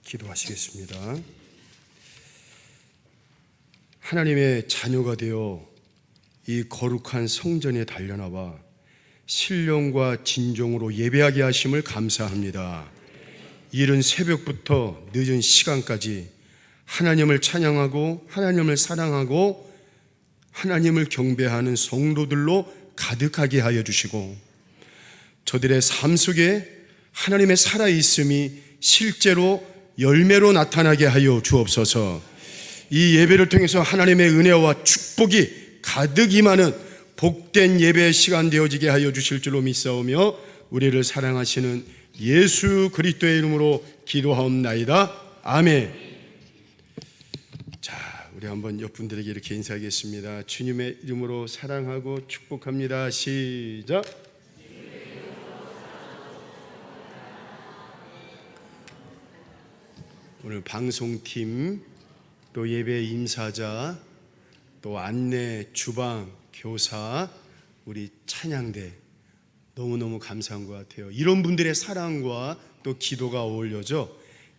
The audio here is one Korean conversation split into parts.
기도하시겠습니다. 하나님의 자녀가 되어 이 거룩한 성전에 달려나와 신령과 진정으로 예배하게 하심을 감사합니다. 이른 새벽부터 늦은 시간까지 하나님을 찬양하고 하나님을 사랑하고 하나님을 경배하는 성도들로 가득하게 하여 주시고, 저들의 삶 속에 하나님의 살아있음이 실제로 열매로 나타나게 하여 주옵소서. 이 예배를 통해서 하나님의 은혜와 축복이 가득 임하는 복된 예배의 시간 되어지게 하여 주실 줄로 믿사오며 우리를 사랑하시는 예수 그리스도의 이름으로 기도하옵나이다. 아멘. 자, 우리 한번 옆분들에게 이렇게 인사하겠습니다. 주님의 이름으로 사랑하고 축복합니다. 시작. 오늘 방송팀, 또 예배 임사자, 또 안내, 주방, 교사, 우리 찬양대 너무너무 감사한 것 같아요. 이런 분들의 사랑과 또 기도가 어울려져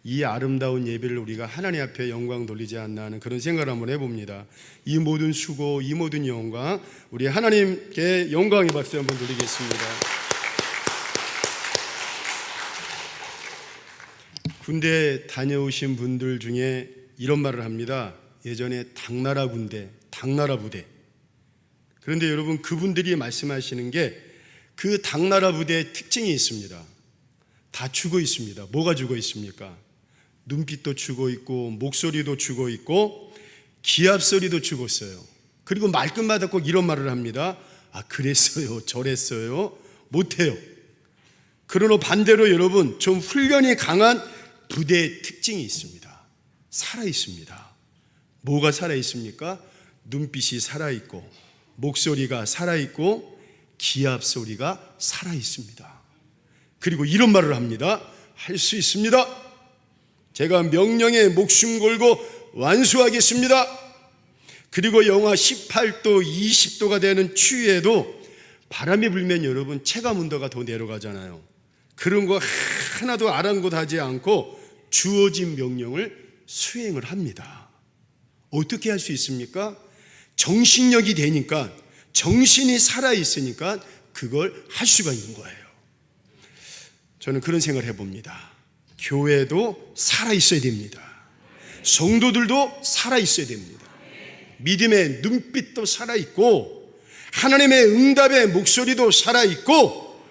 이 아름다운 예배를 우리가 하나님 앞에 영광 돌리지 않나 하는 그런 생각을 한번 해봅니다. 이 모든 수고, 이 모든 영광, 우리 하나님께 영광의 박수 한번 돌리겠습니다. 군대 다녀오신 분들 중에 이런 말을 합니다. 예전에 당나라 군대, 당나라 부대. 그런데 여러분, 그분들이 말씀하시는 게 그 당나라 부대의 특징이 있습니다. 다 죽어 있습니다. 뭐가 죽어 있습니까? 눈빛도 죽어 있고, 목소리도 죽어 있고, 기합 소리도 죽었어요. 그리고 말끝마다 꼭 이런 말을 합니다. 아, 그랬어요, 저랬어요, 못해요. 그러나 반대로 여러분, 좀 훈련이 강한 부대의 특징이 있습니다. 살아있습니다. 뭐가 살아있습니까? 눈빛이 살아있고, 목소리가 살아있고, 기합 소리가 살아있습니다. 그리고 이런 말을 합니다. 할 수 있습니다. 제가 명령에 목숨 걸고 완수하겠습니다. 그리고 영하 18도, 20도가 되는 추위에도 바람이 불면 여러분, 체감 온도가 더 내려가잖아요. 그런 거 하나도 아랑곳하지 않고 주어진 명령을 수행을 합니다. 어떻게 할 수 있습니까? 정신력이 되니까, 정신이 살아있으니까 그걸 할 수가 있는 거예요. 저는 그런 생각을 해봅니다. 교회도 살아있어야 됩니다. 성도들도 살아있어야 됩니다. 믿음의 눈빛도 살아있고, 하나님의 응답의 목소리도 살아있고,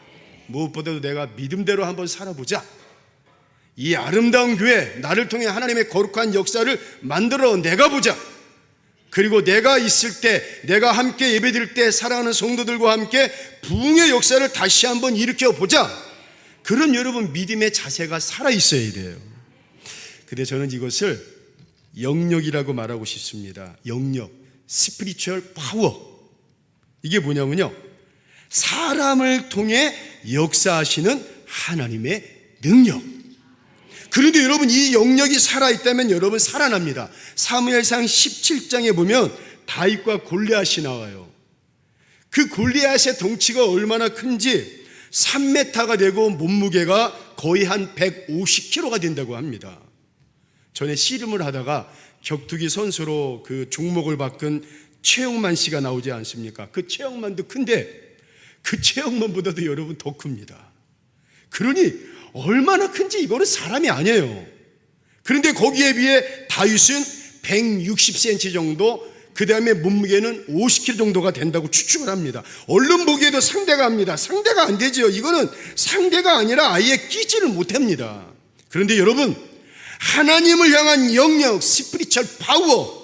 무엇보다도 내가 믿음대로 한번 살아보자. 이 아름다운 교회, 나를 통해 하나님의 거룩한 역사를 만들어 내가보자. 그리고 내가 있을 때, 내가 함께 예배드릴 때 사랑하는 성도들과 함께 부흥의 역사를 다시 한번 일으켜보자. 그런 여러분 믿음의 자세가 살아있어야 돼요. 근데 저는 이것을 영역이라고 말하고 싶습니다. 영역, 스피리추얼 파워. 이게 뭐냐면요, 사람을 통해 역사하시는 하나님의 능력. 그런데 여러분, 이 영역이 살아있다면 여러분 살아납니다. 사무엘상 17장에 보면 다윗과 골리앗이 나와요. 그 골리앗의 덩치가 얼마나 큰지 3m가 되고 몸무게가 거의 한 150kg가 된다고 합니다. 전에 씨름을 하다가 격투기 선수로 그 종목을 바꾼 최영만 씨가 나오지 않습니까? 그 최영만도 큰데 그 최영만보다도 여러분 더 큽니다. 그러니 얼마나 큰지 이거는 사람이 아니에요. 그런데 거기에 비해 다윗은 160cm 정도, 그 다음에 몸무게는 50kg 정도가 된다고 추측을 합니다. 얼른 보기에도 상대가 합니다. 상대가 안 되죠. 이거는 상대가 아니라 아예 끼지를 못합니다. 그런데 여러분, 하나님을 향한 영역, 스피리추얼 파워,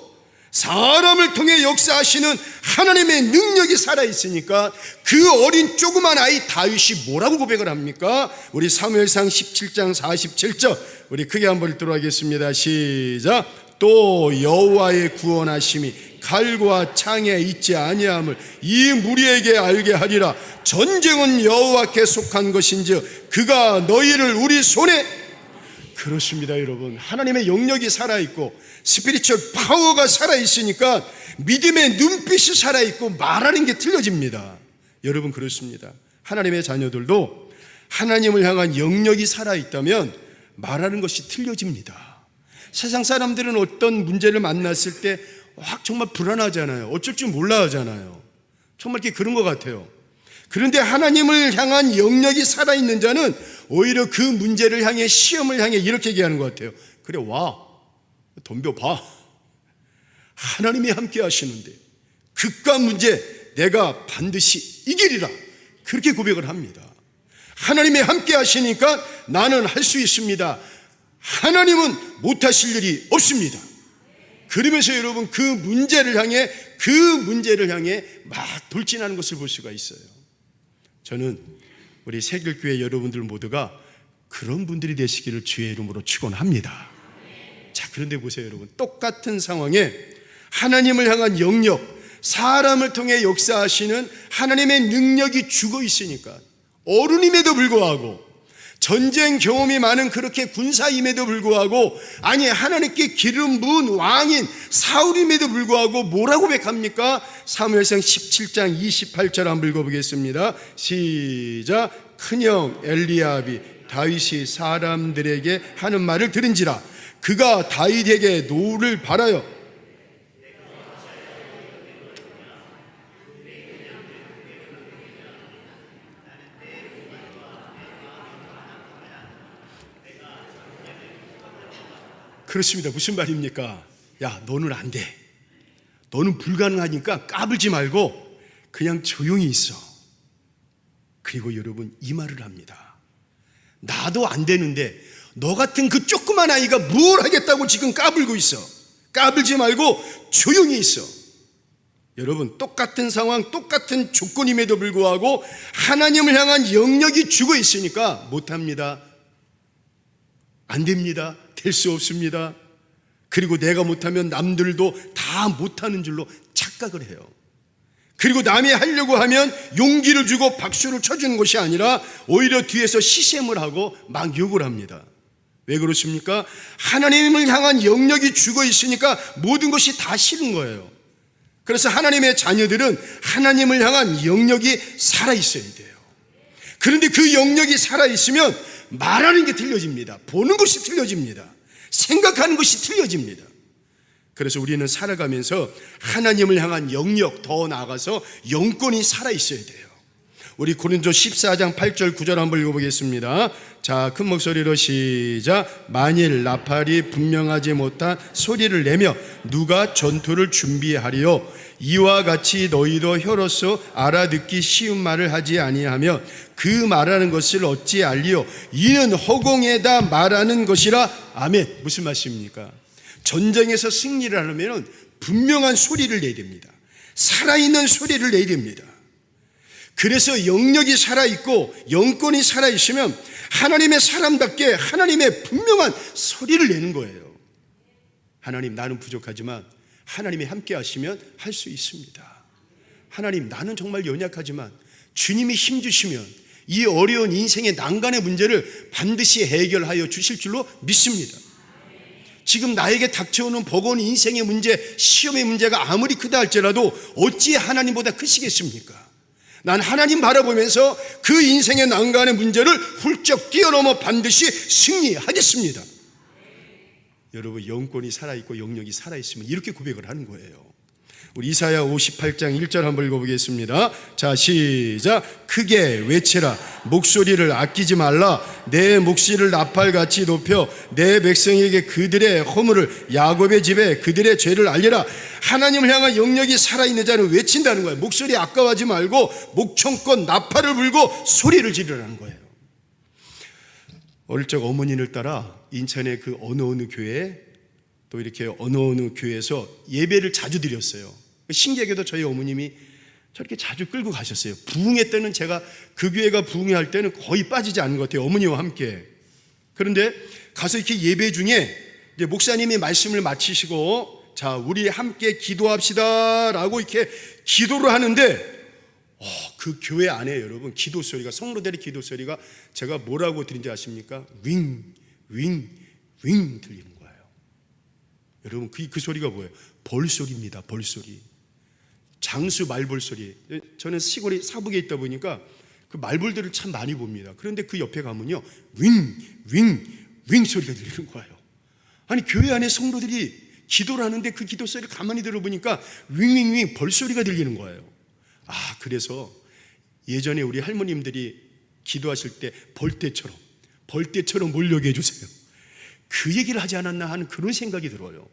사람을 통해 역사하시는 하나님의 능력이 살아있으니까 그 어린 조그만 아이 다윗이 뭐라고 고백을 합니까? 우리 사무엘상 17장 47절 우리 크게 한번 읽도록 하겠습니다. 시작. 또 여호와의 구원하심이 칼과 창에 있지 아니함을 이 무리에게 알게 하리라. 전쟁은 여호와께 속한 것인즉 그가 너희를 우리 손에. 그렇습니다. 여러분, 하나님의 영역이 살아있고 스피리추얼 파워가 살아있으니까 믿음의 눈빛이 살아있고 말하는 게 틀려집니다. 여러분, 그렇습니다. 하나님의 자녀들도 하나님을 향한 영역이 살아있다면 말하는 것이 틀려집니다. 세상 사람들은 어떤 문제를 만났을 때 정말 불안하잖아요. 어쩔 줄 몰라 하잖아요. 정말 그런 것 같아요. 그런데 하나님을 향한 영역이 살아있는 자는 오히려 그 문제를 향해, 시험을 향해 이렇게 얘기하는 것 같아요. 그래, 와, 덤벼봐. 하나님이 함께 하시는데 극과 문제 내가 반드시 이기리라. 그렇게 고백을 합니다. 하나님이 함께 하시니까 나는 할 수 있습니다. 하나님은 못하실 일이 없습니다. 그러면서 여러분 그 문제를 향해 막 돌진하는 것을 볼 수가 있어요. 저는 우리 새길교회 여러분들 모두가 그런 분들이 되시기를 주의 이름으로 축원합니다. 자, 그런데 보세요 여러분, 똑같은 상황에 하나님을 향한 영역, 사람을 통해 역사하시는 하나님의 능력이 죽어 있으니까, 어른임에도 불구하고, 전쟁 경험이 많은 그렇게 군사임에도 불구하고, 아니 하나님께 기름 부은 왕인 사울임에도 불구하고 뭐라고 고백합니까? 사무엘상 17장 28절 한번 읽어보겠습니다. 시작. 큰형 엘리압이 다윗이 사람들에게 하는 말을 들은지라 그가 다윗에게 노를 바라여 그렇습니다. 무슨 말입니까? 야, 너는 안 돼. 너는 불가능하니까 까불지 말고 그냥 조용히 있어. 그리고 여러분 이 말을 합니다. 나도 안 되는데 너 같은 그 조그만 아이가 뭘 하겠다고 지금 까불고 있어. 까불지 말고 조용히 있어. 여러분 똑같은 상황, 똑같은 조건임에도 불구하고 하나님을 향한 영역이 죽어 있으니까 못합니다. 안 됩니다. 될 수 없습니다. 그리고 내가 못하면 남들도 다 못하는 줄로 착각을 해요. 그리고 남이 하려고 하면 용기를 주고 박수를 쳐주는 것이 아니라 오히려 뒤에서 시샘을 하고 막 욕을 합니다. 왜 그렇습니까? 하나님을 향한 영역이 죽어 있으니까 모든 것이 다 싫은 거예요. 그래서 하나님의 자녀들은 하나님을 향한 영역이 살아있어야 돼요. 그런데 그 영역이 살아있으면 말하는 게 틀려집니다. 보는 것이 틀려집니다. 생각하는 것이 틀려집니다. 그래서 우리는 살아가면서 하나님을 향한 영역, 더 나아가서 영권이 살아있어야 돼요. 우리 고린도 14장 8절 9절 한번 읽어보겠습니다. 자, 큰 목소리로 시작. 만일 나팔이 분명하지 못한 소리를 내며 누가 전투를 준비하리요? 이와 같이 너희도 혀로서 알아듣기 쉬운 말을 하지 아니하며 그 말하는 것을 어찌 알리요? 이는 허공에다 말하는 것이라. 아멘. 무슨 말씀입니까? 전쟁에서 승리를 하려면 분명한 소리를 내야 됩니다. 살아있는 소리를 내야 됩니다. 그래서 영역이 살아있고 영권이 살아있으면 하나님의 사람답게 하나님의 분명한 소리를 내는 거예요. 하나님, 나는 부족하지만 하나님이 함께 하시면 할 수 있습니다. 하나님, 나는 정말 연약하지만 주님이 힘주시면 이 어려운 인생의 난간의 문제를 반드시 해결하여 주실 줄로 믿습니다. 지금 나에게 닥쳐오는 버거운 인생의 문제, 시험의 문제가 아무리 크다 할지라도 어찌 하나님보다 크시겠습니까? 난 하나님 바라보면서 그 인생의 난간의 문제를 훌쩍 뛰어넘어 반드시 승리하겠습니다. 여러분, 영권이 살아있고 영역이 살아있으면 이렇게 고백을 하는 거예요. 우리 이사야 58장 1절 한번 읽어보겠습니다. 자, 시작. 크게 외치라. 목소리를 아끼지 말라. 내 몫을 나팔같이 높여 내 백성에게 그들의 허물을, 야곱의 집에 그들의 죄를 알리라. 하나님을 향한 영역이 살아있는 자는 외친다는 거예요. 목소리 아까워하지 말고 목청껏 나팔을 불고 소리를 지르라는 거예요. 어릴 적 어머니를 따라 인천의 그 어느 교회에, 또 이렇게 어느 교회에서 예배를 자주 드렸어요. 신기하게도 저희 어머님이 저렇게 자주 끌고 가셨어요. 부흥회 때는 제가 그 교회가 부흥회 할 때는 거의 빠지지 않은 것 같아요. 어머니와 함께. 그런데 가서 이렇게 예배 중에 이제 목사님이 말씀을 마치시고, 자, 우리 함께 기도합시다 라고 이렇게 기도를 하는데, 그 교회 안에 여러분 기도 소리가, 성도들의 기도 소리가 제가 뭐라고 들린지 아십니까? 윙 들리는 거예요. 여러분 그 소리가 뭐예요? 벌소리입니다. 벌소리. 장수 말벌 소리. 저는 시골이 사북에 있다 보니까 그 말벌들을 참 많이 봅니다. 그런데 그 옆에 가면요, 윙 윙 소리가 들리는 거예요. 아니, 교회 안에 성도들이 기도를 하는데 그 기도 소리를 가만히 들어보니까 윙윙윙 벌소리가 들리는 거예요. 그래서 예전에 우리 할머님들이 기도하실 때 벌떼처럼 몰려게 해주세요. 그 얘기를 하지 않았나 하는 그런 생각이 들어요.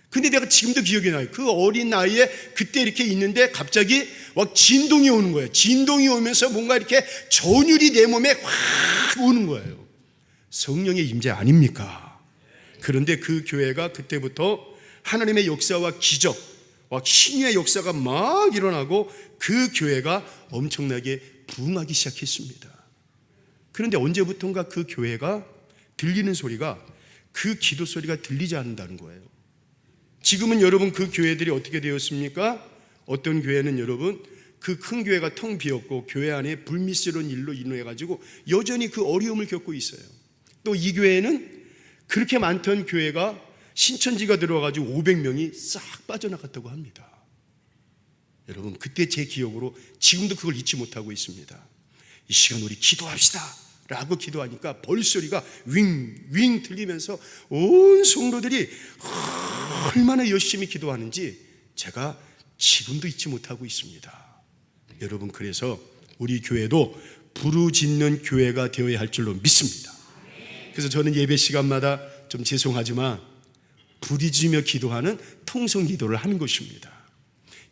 근데 내가 지금도 기억이 나요. 그 어린 나이에 그때 이렇게 있는데 갑자기 막 진동이 오는 거예요. 진동이 오면서 뭔가 이렇게 전율이 내 몸에 확 오는 거예요. 성령의 임재 아닙니까? 그런데 그 교회가 그때부터 하나님의 역사와 기적, 신의 역사가 막 일어나고 그 교회가 엄청나게 부흥하기 시작했습니다. 그런데 언제부턴가 그 교회가 들리는 소리가 그 기도 소리가 들리지 않는다는 거예요. 지금은 여러분 그 교회들이 어떻게 되었습니까? 어떤 교회는 여러분 그 큰 교회가 텅 비었고 교회 안에 불미스러운 일로 인해 가지고 여전히 그 어려움을 겪고 있어요. 또 이 교회는 그렇게 많던 교회가 신천지가 들어와가지고 500명이 싹 빠져나갔다고 합니다. 여러분, 그때 제 기억으로 지금도 그걸 잊지 못하고 있습니다. 이 시간 우리 기도합시다 라고 기도하니까 벌소리가 윙윙 들리면서 온 성도들이 얼마나 열심히 기도하는지 제가 지금도 잊지 못하고 있습니다. 여러분, 그래서 우리 교회도 부르짖는 교회가 되어야 할 줄로 믿습니다. 그래서 저는 예배 시간마다 좀 죄송하지만 부르짖으며 기도하는 통성 기도를 하는 것입니다.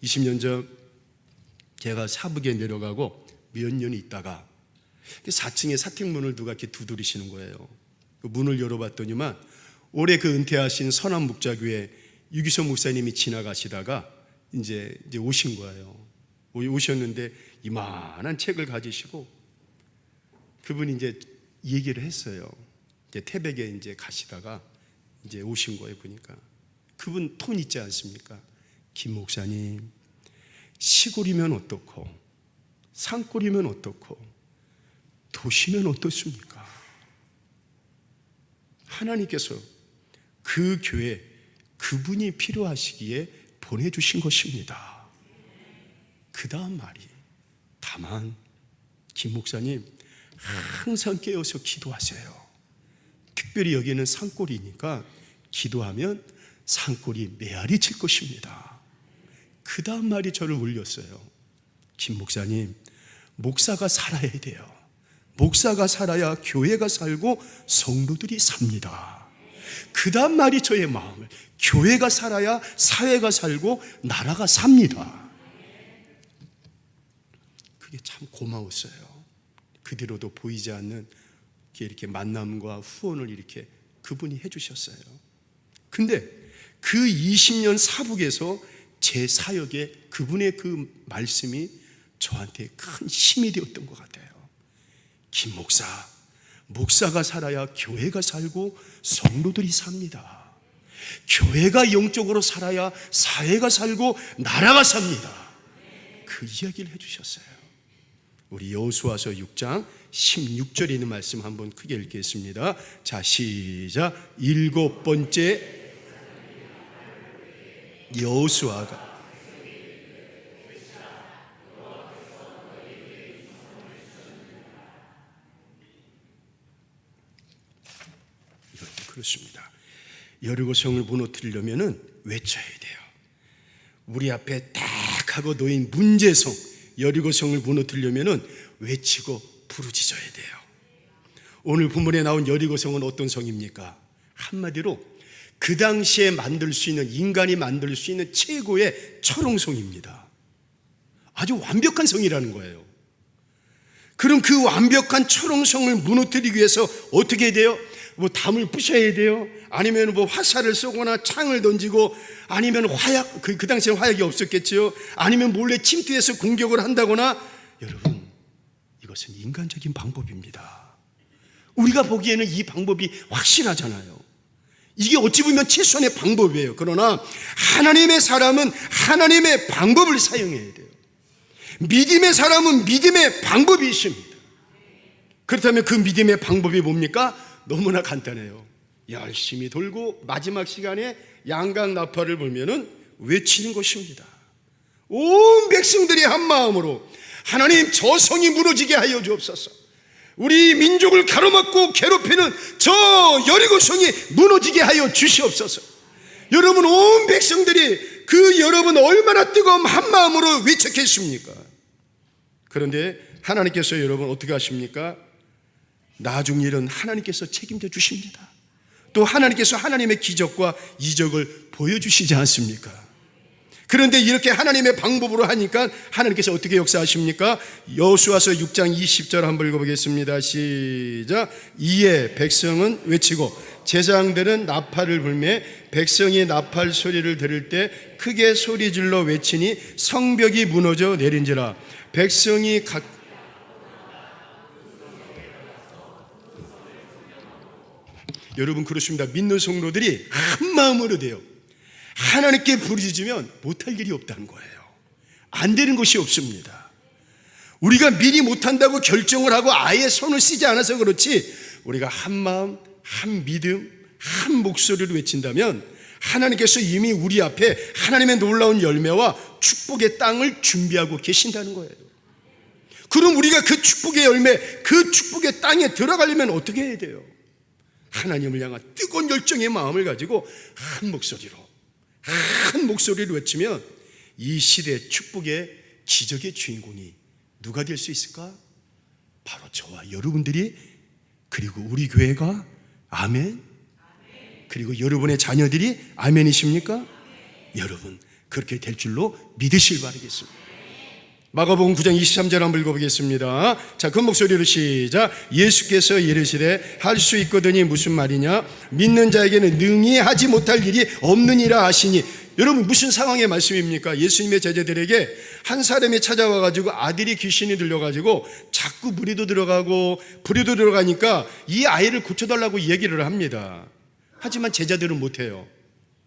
20년 전 제가 사북에 내려가고 몇 년이 있다가 4층에 사택문을 누가 이렇게 두드리시는 거예요. 그 문을 열어봤더니만 올해 그 은퇴하신 선암목자교회 유기성 목사님이 지나가시다가 이제 오신 거예요. 오셨는데 이만한 책을 가지시고 그분이 이제 얘기를 했어요. 이제 태백에 이제 가시다가 이제 오신 거예요. 보니까 그분 톤 있지 않습니까? 김 목사님, 시골이면 어떻고 산골이면 어떻고 도시면 어떻습니까? 하나님께서 그 교회 그분이 필요하시기에 보내주신 것입니다. 그 다음 말이 다만 김 목사님 항상 깨어서 기도하세요. 특별히 여기는 산골이니까 기도하면 산골이 메아리 칠 것입니다. 그 다음 말이 저를 울렸어요. 김 목사님, 목사가 살아야 돼요. 목사가 살아야 교회가 살고 성도들이 삽니다. 그 다음 말이 저의 마음을, 교회가 살아야 사회가 살고 나라가 삽니다. 그게 참 고마웠어요. 그 뒤로도 보이지 않는 이렇게 만남과 후원을 이렇게 그분이 해주셨어요. 근데 그 20년 사북에서 제 사역에 그분의 그 말씀이 저한테 큰 힘이 되었던 것 같아요. 김 목사, 목사가 살아야 교회가 살고 성도들이 삽니다. 교회가 영적으로 살아야 사회가 살고 나라가 삽니다. 그 이야기를 해주셨어요. 우리 여호수아서 6장 16절에 있는 말씀 한번 크게 읽겠습니다. 자, 시작. 7번째 여호수아가 그렇습니다. 여리고성을 무너뜨리려면 외쳐야 돼요. 우리 앞에 딱 하고 놓인 문제성 여리고성을 무너뜨리려면 외치고 부르짖어야 돼요. 오늘 본문에 나온 여리고성은 어떤 성입니까? 한마디로 그 당시에 만들 수 있는, 인간이 만들 수 있는 최고의 철옹성입니다. 아주 완벽한 성이라는 거예요. 그럼 그 완벽한 철옹성을 무너뜨리기 위해서 어떻게 해야 돼요? 뭐 담을 부셔야 돼요? 아니면 뭐 화살을 쏘거나 창을 던지고, 아니면 화약, 그 당시에는 화약이 없었겠죠. 아니면 몰래 침투해서 공격을 한다거나. 여러분, 이것은 인간적인 방법입니다. 우리가 보기에는 이 방법이 확실하잖아요. 이게 어찌 보면 최선의 방법이에요. 그러나 하나님의 사람은 하나님의 방법을 사용해야 돼요. 믿음의 사람은 믿음의 방법이 있습니다. 그렇다면 그 믿음의 방법이 뭡니까? 너무나 간단해요. 열심히 돌고 마지막 시간에 양각 나팔을 불면은 외치는 것입니다. 온 백성들이 한 마음으로 하나님, 저 성이 무너지게 하여 주옵소서. 우리 민족을 가로막고 괴롭히는 저 여리고성이 무너지게 하여 주시옵소서. 여러분, 온 백성들이 그 여러분 얼마나 뜨거운 한 마음으로 외쳤겠습니까? 그런데 하나님께서 여러분 어떻게 하십니까? 나중 일은 하나님께서 책임져 주십니다. 또 하나님께서 하나님의 기적과 이적을 보여주시지 않습니까? 그런데 이렇게 하나님의 방법으로 하니까 하나님께서 어떻게 역사하십니까? 여호수아서 6장 20절 한번 읽어보겠습니다. 시작. 이에 백성은 외치고 제사장들은 나팔을 불매 백성이 나팔 소리를 들을 때 크게 소리질러 외치니 성벽이 무너져 내린지라. 백성이 여러분 그렇습니다. 믿는 성도들이 한 마음으로 돼요. 하나님께 부르짖으면 못할 일이 없다는 거예요. 안 되는 것이 없습니다. 우리가 미리 못한다고 결정을 하고 아예 손을 쓰지 않아서 그렇지, 우리가 한 마음, 한 믿음, 한 목소리로 외친다면 하나님께서 이미 우리 앞에 하나님의 놀라운 열매와 축복의 땅을 준비하고 계신다는 거예요. 그럼 우리가 그 축복의 열매, 그 축복의 땅에 들어가려면 어떻게 해야 돼요? 하나님을 향한 뜨거운 열정의 마음을 가지고 한 목소리로 외치면 이 시대의 축복의 기적의 주인공이 누가 될 수 있을까? 바로 저와 여러분들이, 그리고 우리 교회가. 아멘. 그리고 여러분의 자녀들이 아멘이십니까? 여러분 그렇게 될 줄로 믿으실 바라겠습니다. 마가복음 9장 23절 한번 읽어보겠습니다. 자, 큰 목소리로 시작. 예수께서 이르시되 할 수 있거든이 무슨 말이냐? 믿는 자에게는 능히 하지 못할 일이 없느니라 하시니. 여러분 무슨 상황의 말씀입니까? 예수님의 제자들에게 한 사람이 찾아와가지고 아들이 귀신이 들려가지고 자꾸 무리도 들어가고 불이도 들어가니까 이 아이를 고쳐달라고 얘기를 합니다. 하지만 제자들은 못해요.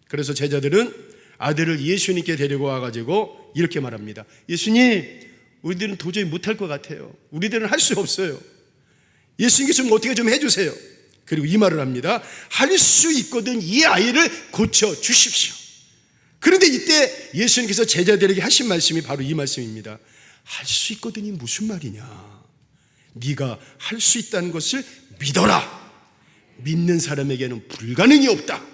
그래서 제자들은 아들을 예수님께 데리고 와가지고 이렇게 말합니다. 예수님, 우리들은 도저히 못할 것 같아요. 우리들은 할 수 없어요. 예수님께서 좀 어떻게 좀 해주세요. 그리고 이 말을 합니다. 할 수 있거든 이 아이를 고쳐주십시오. 그런데 이때 예수님께서 제자들에게 하신 말씀이 바로 이 말씀입니다. 할 수 있거든이 무슨 말이냐? 네가 할 수 있다는 것을 믿어라. 믿는 사람에게는 불가능이 없다.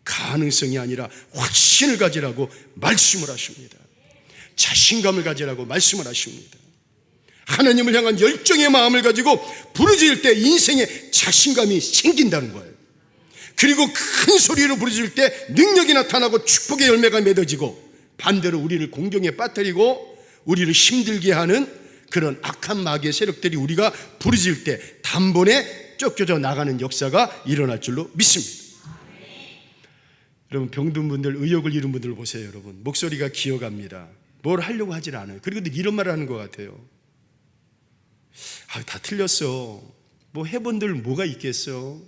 가능성이 아니라 확신을 가지라고 말씀을 하십니다. 자신감을 가지라고 말씀을 하십니다. 하나님을 향한 열정의 마음을 가지고 부르짖을 때 인생에 자신감이 생긴다는 거예요. 그리고 큰 소리로 부르짖을 때 능력이 나타나고 축복의 열매가 맺어지고, 반대로 우리를 공경에 빠뜨리고 우리를 힘들게 하는 그런 악한 마귀의 세력들이 우리가 부르짖을 때 단번에 쫓겨져 나가는 역사가 일어날 줄로 믿습니다. 여러분 병든 분들, 의욕을 잃은 분들 보세요. 여러분 목소리가 기어갑니다. 뭘 하려고 하질 않아요. 그리고 이런 말을 하는 것 같아요. 다 틀렸어. 뭐 해본들 뭐가 있겠어.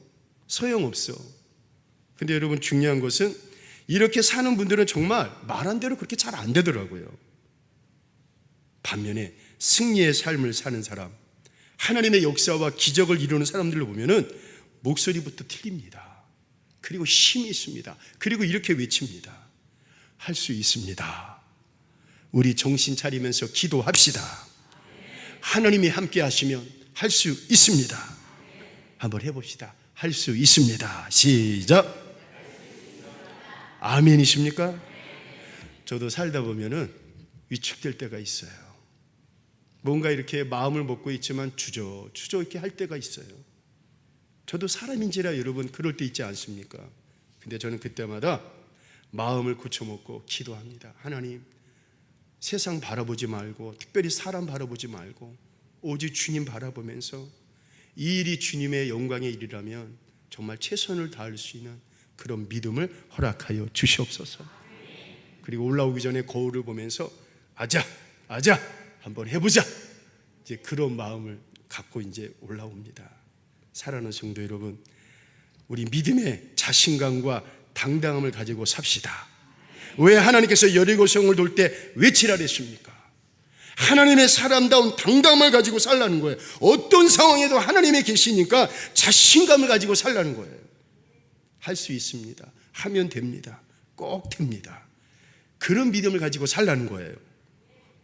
소용없어. 근데 여러분 중요한 것은 이렇게 사는 분들은 정말 말한 대로 그렇게 잘 안 되더라고요. 반면에 승리의 삶을 사는 사람, 하나님의 역사와 기적을 이루는 사람들을 보면은 목소리부터 틀립니다. 그리고 힘이 있습니다. 그리고 이렇게 외칩니다. 할 수 있습니다. 우리 정신 차리면서 기도합시다. 하나님이 함께 하시면 할 수 있습니다. 한번 해봅시다. 할 수 있습니다. 시작. 아멘이십니까? 저도 살다 보면은 위축될 때가 있어요. 뭔가 이렇게 마음을 먹고 있지만 주저 이렇게 할 때가 있어요. 저도 사람인지라 여러분 그럴 때 있지 않습니까? 근데 저는 그때마다 마음을 굳혀먹고 기도합니다. 하나님, 세상 바라보지 말고 특별히 사람 바라보지 말고 오직 주님 바라보면서 이 일이 주님의 영광의 일이라면 정말 최선을 다할 수 있는 그런 믿음을 허락하여 주시옵소서. 그리고 올라오기 전에 거울을 보면서 아자 한번 해보자, 이제 그런 마음을 갖고 이제 올라옵니다. 사랑하는 성도 여러분, 우리 믿음의 자신감과 당당함을 가지고 삽시다. 왜 하나님께서 여리고성을 돌 때 외치라 그랬습니까? 하나님의 사람다운 당당함을 가지고 살라는 거예요. 어떤 상황에도 하나님이 계시니까 자신감을 가지고 살라는 거예요. 할 수 있습니다. 하면 됩니다. 꼭 됩니다. 그런 믿음을 가지고 살라는 거예요.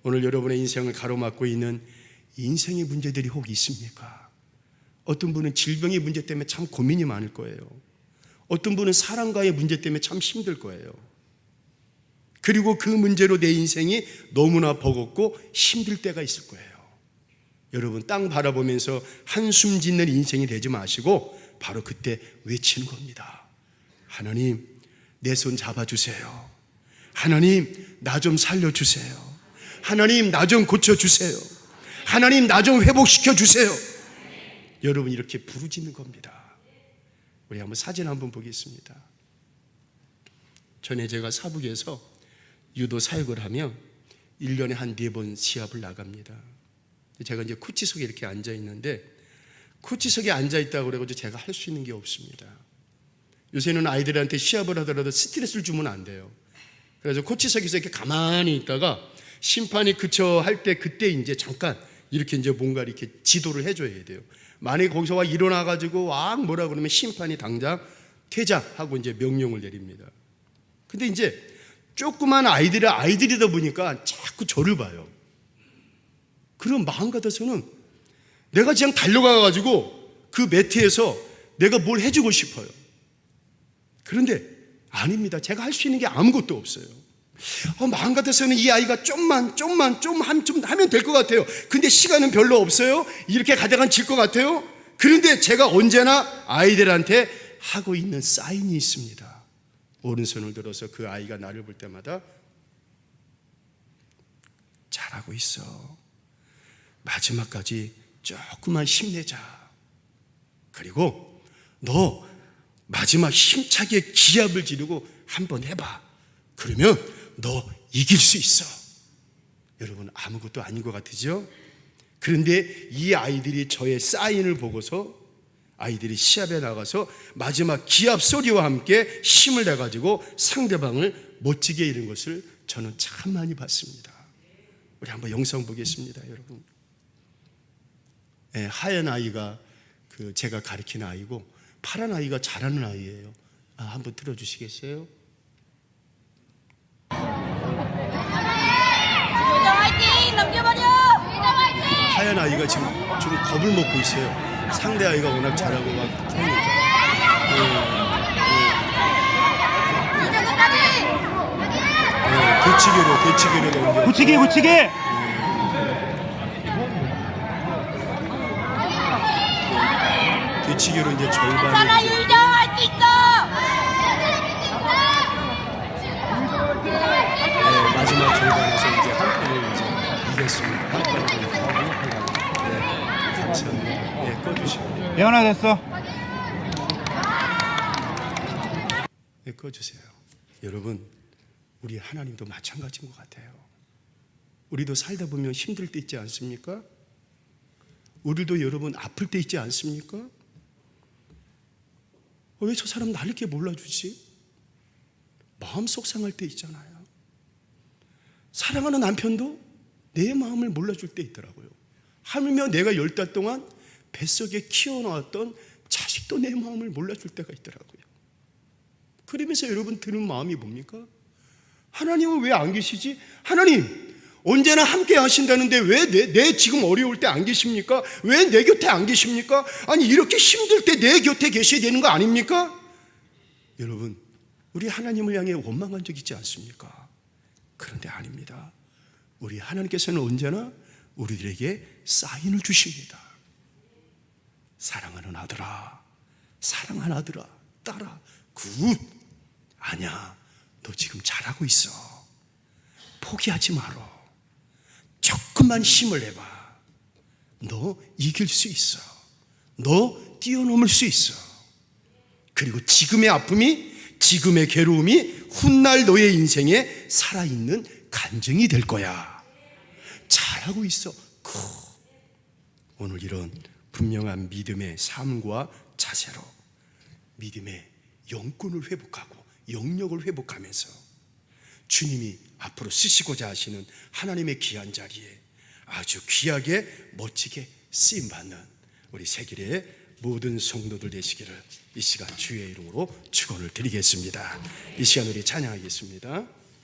오늘 여러분의 인생을 가로막고 있는 인생의 문제들이 혹 있습니까? 어떤 분은 질병의 문제 때문에 참 고민이 많을 거예요. 어떤 분은 사랑과의 문제 때문에 참 힘들 거예요. 그리고 그 문제로 내 인생이 너무나 버겁고 힘들 때가 있을 거예요. 여러분, 땅 바라보면서 한숨 짓는 인생이 되지 마시고 바로 그때 외치는 겁니다. 하나님, 내 손 잡아주세요. 하나님, 나 좀 살려주세요. 하나님, 나 좀 고쳐주세요. 하나님, 나 좀 회복시켜주세요. 여러분, 이렇게 부르짖는 겁니다. 우리 한번 사진 한번 보겠습니다. 전에 제가 사북에서 유도 사역을 하면 1년에 한 4번 시합을 나갑니다. 제가 이제 코치석에 이렇게 앉아 있는데, 코치석에 앉아 있다고 그래가지고 제가 할 수 있는 게 없습니다. 요새는 아이들한테 시합을 하더라도 스트레스를 주면 안 돼요. 그래서 코치석에서 이렇게 가만히 있다가 심판이 그쳐 할 때 그때 이제 잠깐 이렇게 이제 뭔가 이렇게 지도를 해줘야 돼요. 만약에 거기서 와 일어나가지고 뭐라 그러면 심판이 당장 퇴장하고 이제 명령을 내립니다. 근데 이제 조그만 아이들이다 보니까 자꾸 저를 봐요. 그런 마음 같아서는 내가 그냥 달려가가지고 그 매트에서 내가 뭘 해주고 싶어요. 그런데 아닙니다. 제가 할 수 있는 게 아무것도 없어요. 마음 같아서는 이 아이가 좀 하면 될 것 같아요. 근데 시간은 별로 없어요. 이렇게 가다간 질 것 같아요. 그런데 제가 언제나 아이들한테 하고 있는 사인이 있습니다. 오른손을 들어서 그 아이가 나를 볼 때마다 잘하고 있어. 마지막까지 조금만 힘내자. 그리고 너 마지막 힘차게 기합을 지르고 한번 해봐. 그러면 너 이길 수 있어. 여러분, 아무것도 아닌 것 같으죠? 그런데 이 아이들이 저의 사인을 보고서 아이들이 시합에 나가서 마지막 기합 소리와 함께 힘을 내가지고 상대방을 멋지게 이룬 것을 저는 참 많이 봤습니다. 우리 한번 영상 보겠습니다, 여러분. 네, 하얀 아이가 제가 가르치는 아이고, 파란 아이가 잘하는 아이예요. 한번 들어주시겠어요? 하얀 아이가 지금 좀 겁을 먹고 있어요. 상대 아이가 워낙 잘하고 막 하니까. 대치기로 넘겨. 붙이기. 대치기로 이제 절반을. 나라 유정할 수 있어. 마지막 절반에서 이제 한 판을 이제 이겼습니다. 한 판을 감사합니다. 꺼주시고. 예언아 됐어. 꺼주세요. 여러분, 우리 하나님도 마찬가지인 것 같아요. 우리도 살다 보면 힘들 때 있지 않습니까? 우리도 여러분 아플 때 있지 않습니까? 왜 저 사람 나를 이렇게 몰라주지? 마음 속상할 때 있잖아요. 사랑하는 남편도 내 마음을 몰라줄 때 있더라고요. 하물며 내가 10달 동안 뱃속에 키워놓았던 자식도 내 마음을 몰라줄 때가 있더라고요. 그러면서 여러분 드는 마음이 뭡니까? 하나님은 왜 안 계시지? 하나님 언제나 함께 하신다는데 왜 내 지금 어려울 때 안 계십니까? 왜 내 곁에 안 계십니까? 아니 이렇게 힘들 때 내 곁에 계셔야 되는 거 아닙니까? 여러분, 우리 하나님을 향해 원망한 적 있지 않습니까? 그런데 아닙니다. 우리 하나님께서는 언제나 우리들에게 사인을 주십니다. 사랑하는 아들아, 사랑하는 아들아, 딸아, 굿. 아니야, 너 지금 잘하고 있어. 포기하지 마라. 조금만 힘을 내봐. 너 이길 수 있어. 너 뛰어넘을 수 있어. 그리고 지금의 아픔이, 지금의 괴로움이 훗날 너의 인생에 살아있는 간증이 될 거야. 잘하고 있어. 오늘 이런 분명한 믿음의 삶과 자세로 믿음의 영권을 회복하고 영역을 회복하면서 주님이 앞으로 쓰시고자 하시는 하나님의 귀한 자리에 아주 귀하게 멋지게 쓰임받는 우리 세길의 모든 성도들 되시기를 이 시간 주의 이름으로 축원을 드리겠습니다. 이 시간 우리 찬양하겠습니다.